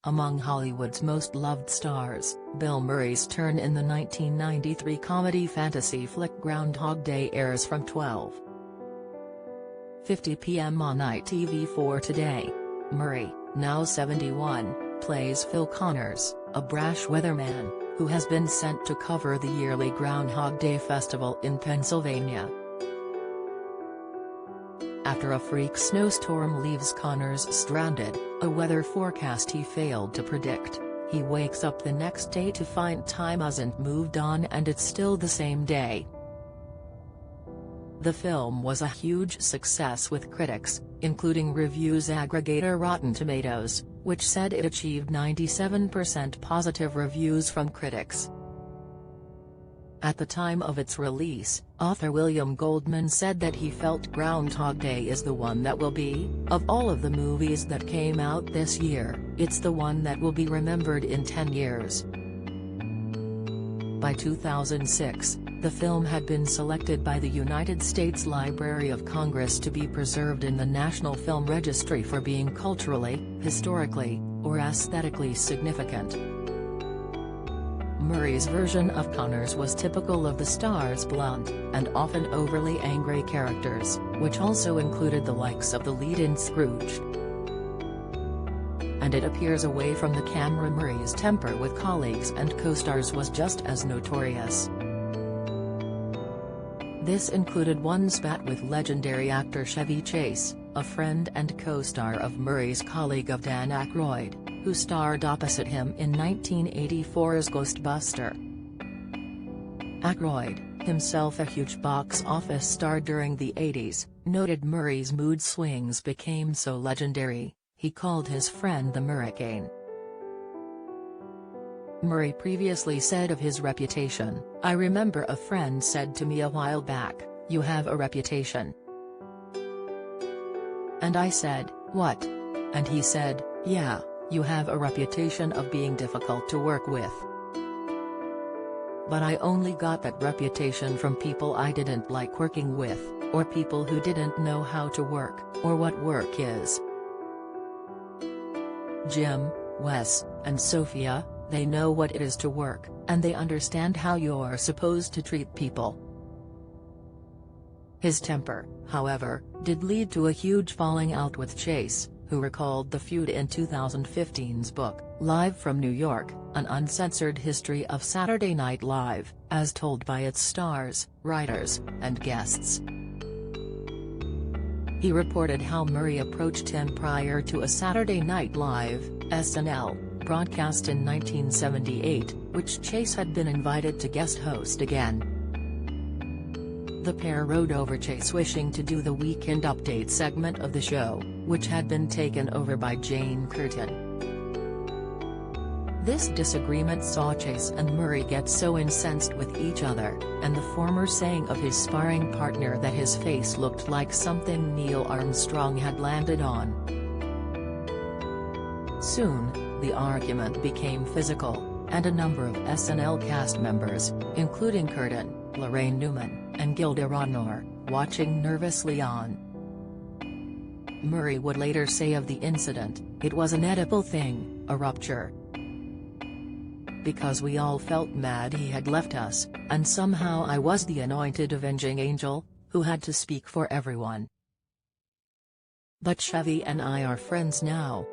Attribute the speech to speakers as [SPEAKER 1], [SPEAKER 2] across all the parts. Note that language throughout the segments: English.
[SPEAKER 1] Among Hollywood's most loved stars, Bill Murray's turn in the 1993 comedy fantasy flick Groundhog Day airs from 12:50 p.m. on ITV4 today. Murray, now 71, plays Phil Connors, a brash weatherman, who has been sent to cover the yearly Groundhog Day festival in Pennsylvania. After a freak snowstorm leaves Connors stranded, a weather forecast he failed to predict, he wakes up the next day to find time hasn't moved on and it's still the same day. The film was a huge success with critics, including reviews aggregator Rotten Tomatoes, which said it achieved 97% positive reviews from critics. At the time of its release, author William Goldman said that he felt Groundhog Day is the one that will be, of all of the movies that came out this year, it's the one that will be remembered in 10 years. By 2006, the film had been selected by the United States Library of Congress to be preserved in the National Film Registry for being culturally, historically, or aesthetically significant. Murray's version of Connors was typical of the star's blunt, and often overly angry characters, which also included the likes of the lead in Scrooged. And it appears away from the camera Murray's temper with colleagues and co-stars was just as notorious. This included one spat with legendary actor Chevy Chase, a friend and co-star of Murray's colleague of Dan Aykroyd, who starred opposite him in 1984's Ghostbuster. Aykroyd, himself a huge box office star during the 80s, noted Murray's mood swings became so legendary, he called his friend the Murricane. Murray previously said of his reputation, "I remember a friend said to me a while back, 'You have a reputation.' And I said, 'What?' And he said, 'Yeah, you have a reputation of being difficult to work with.' But I only got that reputation from people I didn't like working with, or people who didn't know how to work, or what work is. Jim, Wes, and Sophia, they know what it is to work, and they understand how you're supposed to treat people." His temper, however, did lead to a huge falling out with Chase, who recalled the feud in 2015's book, Live from New York, An Uncensored History of Saturday Night Live, as told by its stars, writers, and guests. He reported how Murray approached him prior to a Saturday Night Live, SNL, broadcast in 1978, which Chase had been invited to guest host again. The pair rode over Chase wishing to do the Weekend Update segment of the show, which had been taken over by Jane Curtin. This disagreement saw Chase and Murray get so incensed with each other, and the former saying of his sparring partner that his face looked like something Neil Armstrong had landed on. Soon, the argument became physical, and a number of SNL cast members, including Curtin, Lorraine Newman, and Gilda Radner, watching nervously on. Murray would later say of the incident, "It was an edible thing, a rupture. Because we all felt mad he had left us, and somehow I was the anointed avenging angel, who had to speak for everyone. But Chevy and I are friends now.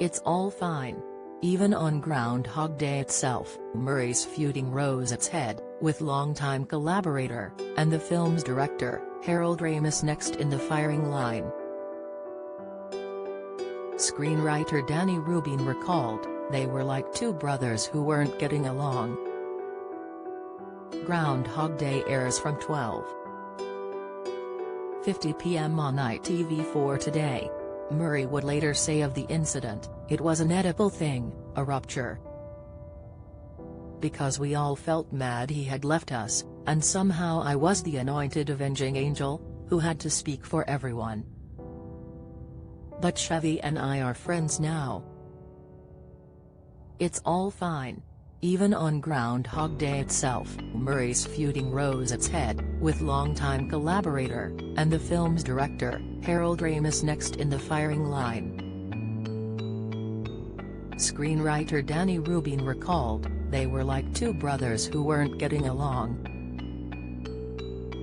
[SPEAKER 1] It's all fine." Even on Groundhog Day itself, Murray's feuding rose its head, with longtime collaborator, and the film's director, Harold Ramis next in the firing line. Screenwriter Danny Rubin recalled, "They were like two brothers who weren't getting along." Groundhog Day airs from 12:50 p.m. on ITV4 today. Murray would later say of the incident, "It was an edible thing, a rupture. Because we all felt mad he had left us, and somehow I was the anointed avenging angel, who had to speak for everyone. But Chevy and I are friends now. It's all fine." Even on Groundhog Day itself, Murray's feuding rose its head, with longtime collaborator, and the film's director, Harold Ramis next in the firing line. Screenwriter Danny Rubin recalled, "They were like two brothers who weren't getting along."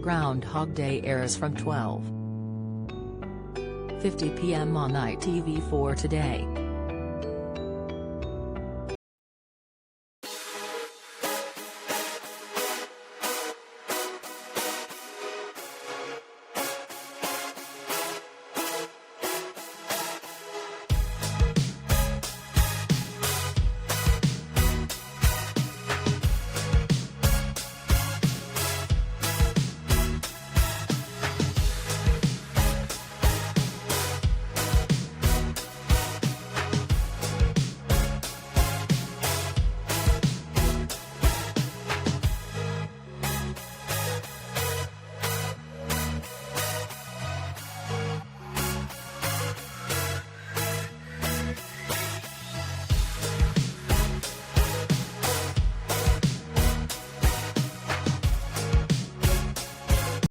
[SPEAKER 1] Groundhog Day airs from 12:50 p.m. on ITV4 today.